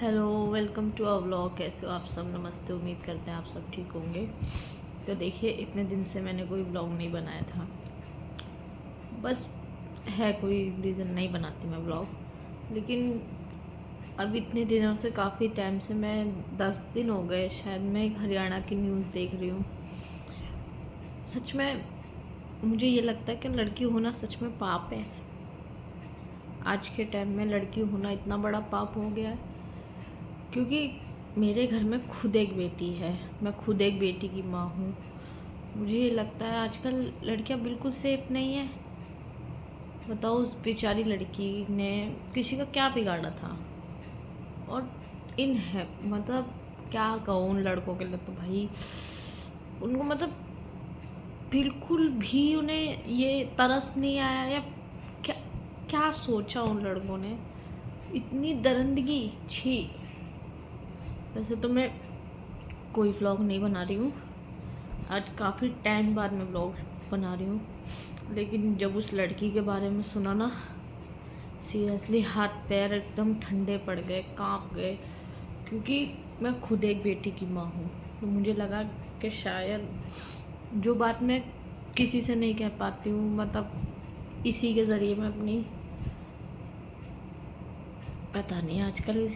Hello, welcome to our vlog. कैसे हो आप सब? नमस्ते। उम्मीद करते हैं आप सब ठीक होंगे। तो देखिए, इतने दिन से मैंने कोई व्लॉग नहीं बनाया था। बस है कोई रीज़न नहीं बनाती मैं व्लॉग। लेकिन अब इतने दिनों से, काफ़ी टाइम से, मैं 10 दिन हो गए शायद, मैं एक हरियाणा की न्यूज़ देख रही हूँ। सच में मुझे ये लगता है कि लड़की होना सच में पाप है। आज के टाइम में लड़की होना इतना बड़ा पाप हो गया है। क्योंकि मेरे घर में खुद एक बेटी है, मैं खुद एक बेटी की माँ हूँ। मुझे ये लगता है आजकल लड़कियाँ बिल्कुल सेफ नहीं है। बताओ, उस बेचारी लड़की ने किसी का क्या बिगाड़ा था? और इन है मतलब क्या कहूँ उन लड़कों के लिए, तो भाई उनको मतलब बिल्कुल भी उन्हें ये तरस नहीं आया, या क्या क्या सोचा उन लड़कों ने? इतनी दरिंदगी, छी। वैसे तो मैं कोई व्लॉग नहीं बना रही हूँ, आज काफ़ी टाइम बाद मैं व्लॉग बना रही हूँ। लेकिन जब उस लड़की के बारे में सुना ना, सीरियसली हाथ पैर एकदम ठंडे पड़ गए, कांप गए। क्योंकि मैं खुद एक बेटी की माँ हूँ, तो मुझे लगा कि शायद जो बात मैं किसी से नहीं कह पाती हूँ, मतलब इसी के ज़रिए मैं अपनी, पता नहीं आजकल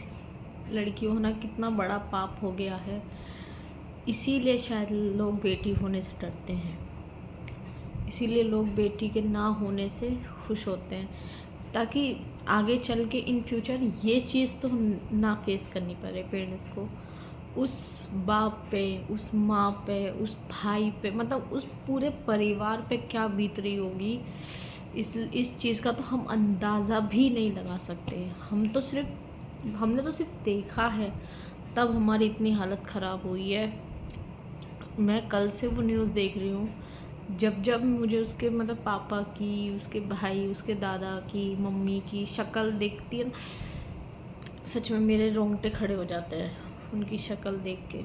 लड़की होना कितना बड़ा पाप हो गया है। इसीलिए शायद लोग बेटी होने से डरते हैं, इसीलिए लोग बेटी के ना होने से खुश होते हैं, ताकि आगे चल के इन फ्यूचर ये चीज़ तो ना फेस करनी पड़े पेरेंट्स को। उस बाप पे, उस माँ पे, उस भाई पे, मतलब उस पूरे परिवार पे क्या बीत रही होगी, इस चीज़ का तो हम अंदाज़ा भी नहीं लगा सकते। हमने तो सिर्फ देखा है, तब हमारी इतनी हालत ख़राब हुई है। मैं कल से वो न्यूज़ देख रही हूँ। जब जब मुझे उसके मतलब पापा की, उसके भाई, उसके दादा की, मम्मी की शक्ल दिखती है ना, सच में मेरे रोंगटे खड़े हो जाते हैं उनकी शक्ल देख के।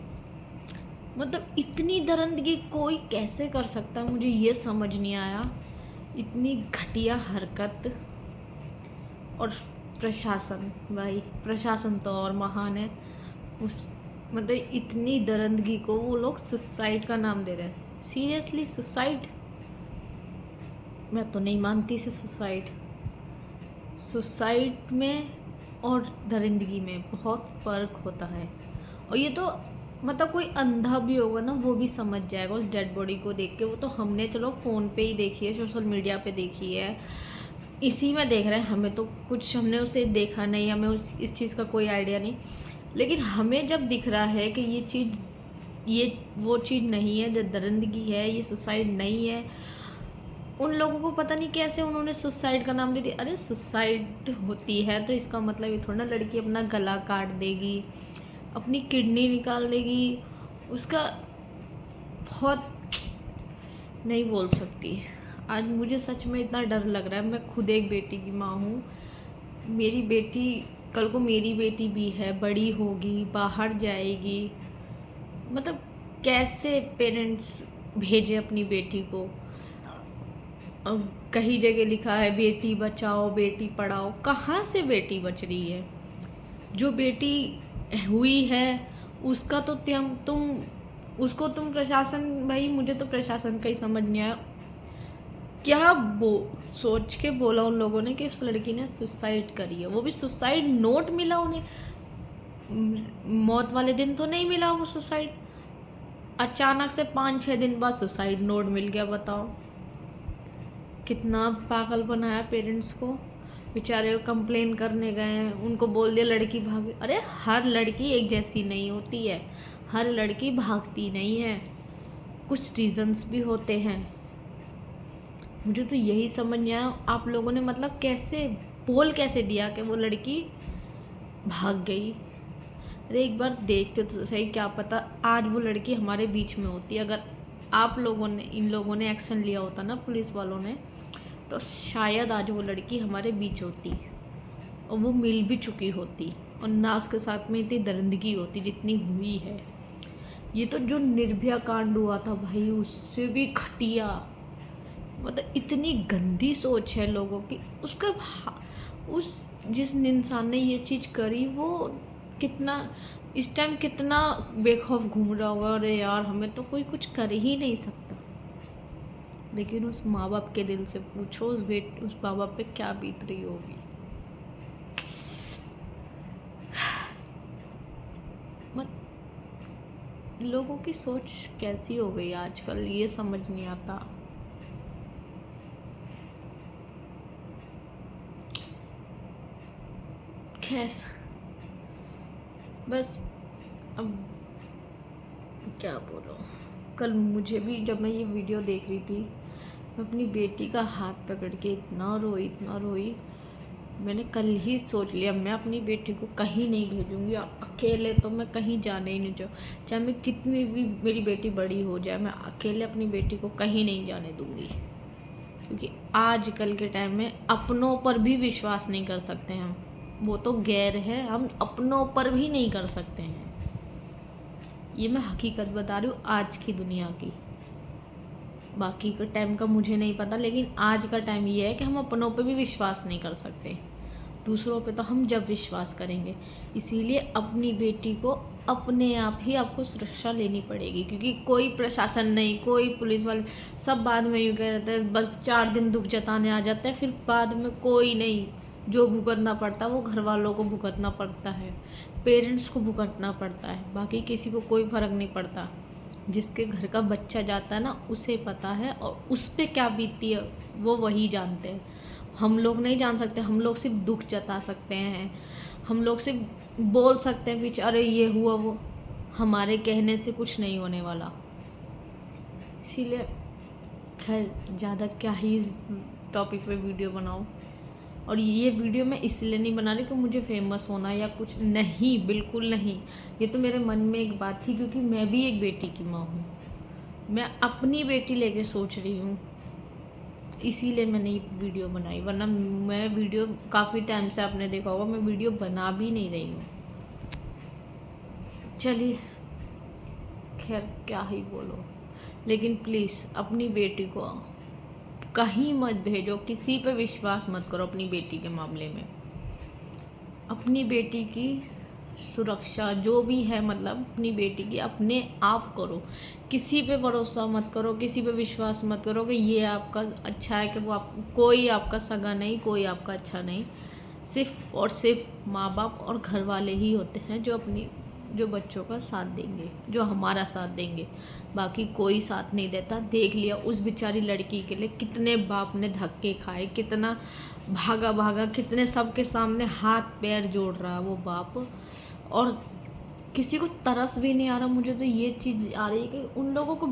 मतलब इतनी दरिंदगी कोई कैसे कर सकता है, मुझे ये समझ नहीं आया। इतनी घटिया हरकत। और प्रशासन, भाई प्रशासन तो और महान है। उस मतलब इतनी दरिंदगी को वो लोग सुसाइड का नाम दे रहे हैं। Seriously suicide? मैं तो नहीं मानती इसे सुसाइड। सुसाइड में और दरिंदगी में बहुत फ़र्क होता है। और ये तो मतलब कोई अंधा भी होगा ना, वो भी समझ जाएगा उस डेड बॉडी को देख के। वो तो हमने चलो फ़ोन पे ही देखी है, सोशल मीडिया पे देखी है, इसी में देख रहे हैं। हमें तो कुछ, हमने उसे देखा नहीं, हमें इस चीज़ का कोई आइडिया नहीं। लेकिन हमें जब दिख रहा है कि ये वो चीज़ नहीं है, जो दरिंदगी है, ये सुसाइड नहीं है। उन लोगों को पता नहीं कैसे उन्होंने सुसाइड का नाम दे दिया। अरे सुसाइड होती है तो इसका मतलब ये थोड़ा ना लड़की अपना गला काट देगी, अपनी किडनी निकाल देगी। उसका बहुत नहीं बोल सकती। आज मुझे सच में इतना डर लग रहा है। मैं खुद एक बेटी की माँ हूँ। मेरी बेटी, कल को मेरी बेटी भी है, बड़ी होगी, बाहर जाएगी। मतलब कैसे पेरेंट्स भेजे अपनी बेटी को? अब कहीं जगह लिखा है बेटी बचाओ बेटी पढ़ाओ। कहाँ से बेटी बच रही है? जो बेटी हुई है उसका तो तुम उसको तुम प्रशासन, भाई मुझे तो प्रशासन का ही समझ नहीं आया। क्या सोच के बोला उन लोगों ने कि उस लड़की ने सुसाइड करी है? वो भी सुसाइड नोट मिला उन्हें, मौत वाले दिन तो नहीं मिला वो सुसाइड। अचानक से 5-6 दिन बाद सुसाइड नोट मिल गया। बताओ कितना पागल बनाया पेरेंट्स को। बेचारे कंप्लेन करने गए हैं, उनको बोल दिया लड़की भागी। अरे हर लड़की एक जैसी नहीं होती है, हर लड़की भागती नहीं है, कुछ रीजंस भी होते हैं। मुझे तो यही समझ नहीं आया आप लोगों ने मतलब कैसे बोल कैसे दिया कि वो लड़की भाग गई। अरे एक बार देखते तो सही, क्या पता आज वो लड़की हमारे बीच में होती। अगर आप लोगों ने, इन लोगों ने एक्शन लिया होता ना, पुलिस वालों ने, तो शायद आज वो लड़की हमारे बीच होती और वो मिल भी चुकी होती, और ना उसके साथ में इतनी दरिंदगी होती जितनी हुई है। ये तो जो निर्भया कांड हुआ था भाई, उससे भी घटिया। मतलब इतनी गंदी सोच है लोगों की। उस जिस इंसान ने ये चीज़ करी, वो कितना इस टाइम कितना बेखौफ घूम रहा होगा, अरे यार हमें तो कोई कुछ कर ही नहीं सकता। लेकिन उस माँ बाप के दिल से पूछो, उस माँ बाप पे क्या बीत रही होगी। मत लोगों की सोच कैसी हो गई आजकल, ये समझ नहीं आता। खैर बस अब क्या बोलूं। कल मुझे भी, जब मैं ये वीडियो देख रही थी, मैं अपनी बेटी का हाथ पकड़ के इतना रोई। मैंने कल ही सोच लिया मैं अपनी बेटी को कहीं नहीं भेजूंगी, और अकेले तो मैं कहीं जाने ही नहीं चाहूँ। चाहे मैं कितनी भी मेरी बेटी बड़ी हो जाए, मैं अकेले अपनी बेटी को कहीं नहीं जाने दूंगी। क्योंकि आजकल के टाइम में अपनों पर भी विश्वास नहीं कर सकते हम, वो तो गैर है, हम अपनों पर भी नहीं कर सकते हैं। ये मैं हकीकत बता रही हूँ आज की दुनिया की। बाकी का टाइम का मुझे नहीं पता, लेकिन आज का टाइम ये है कि हम अपनों पे भी विश्वास नहीं कर सकते, दूसरों पे तो हम जब विश्वास करेंगे। इसीलिए अपनी बेटी को अपने आप ही आपको सुरक्षा लेनी पड़ेगी, क्योंकि कोई प्रशासन नहीं, कोई पुलिस वाले, सब बाद में यूँ कह रहते हैं, बस 4 दिन दुख जताने आ जाते हैं, फिर बाद में कोई नहीं। जो भुगतना पड़ता है वो घर वालों को भुगतना पड़ता है, पेरेंट्स को भुगतना पड़ता है, बाकी किसी को कोई फ़र्क नहीं पड़ता। जिसके घर का बच्चा जाता है ना, उसे पता है, और उस पर क्या बीतती है वो वही जानते हैं। हम लोग नहीं जान सकते, हम लोग सिर्फ दुख जता सकते हैं, हम लोग सिर्फ बोल सकते हैं बीच, अरे ये हुआ वो। हमारे कहने से कुछ नहीं होने वाला। इसीलिए खैर ज़्यादा क्या ही इस टॉपिक पे वीडियो बनाऊँ। और ये वीडियो मैं इसलिए नहीं बना रही कि मुझे फेमस होना या कुछ, नहीं, बिल्कुल नहीं। ये तो मेरे मन में एक बात थी, क्योंकि मैं भी एक बेटी की माँ हूँ, मैं अपनी बेटी लेके सोच रही हूँ, इसीलिए मैंने ये वीडियो बनाई। वरना मैं वीडियो काफ़ी टाइम से, आपने देखा होगा, मैं वीडियो बना भी नहीं रही हूँ। चलिए खैर क्या ही बोलो, लेकिन प्लीज़ अपनी बेटी को कहीं मत भेजो, किसी पे विश्वास मत करो अपनी बेटी के मामले में। अपनी बेटी की सुरक्षा जो भी है, मतलब अपनी बेटी की अपने आप करो, किसी पे भरोसा मत करो, किसी पे विश्वास मत करो कि ये आपका अच्छा है, कि वो कोई आपका सगा नहीं, कोई आपका अच्छा नहीं। सिर्फ और सिर्फ माँ बाप और घर वाले ही होते हैं जो बच्चों का साथ देंगे, जो हमारा साथ देंगे। बाकी कोई साथ नहीं देता। देख लिया उस बेचारी लड़की के लिए कितने बाप ने धक्के खाए, कितना भागा, कितने सबके सामने हाथ पैर जोड़ रहा वो बाप, और किसी को तरस भी नहीं आ रहा। मुझे तो ये चीज़ आ रही है कि उन लोगों को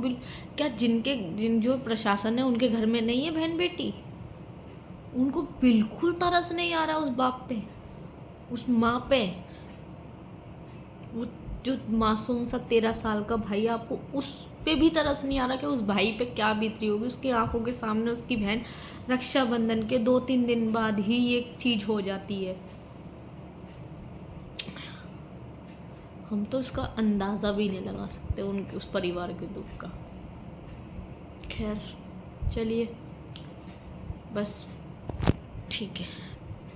क्या जिन जो प्रशासन है उनके घर में नहीं है बहन बेटी, उनको बिल्कुल तरस नहीं आ रहा उस बाप पे, उस माँ पे। वो जो मासूम सा 13 साल का भाई, आपको उस पे भी तरस नहीं आ रहा कि उस भाई पे क्या बीत रही होगी। उसकी आंखों के सामने उसकी बहन, रक्षाबंधन के 2-3 दिन बाद ही ये चीज़ हो जाती है। हम तो उसका अंदाज़ा भी नहीं लगा सकते उनके उस परिवार के दुख का। खैर चलिए, बस ठीक है।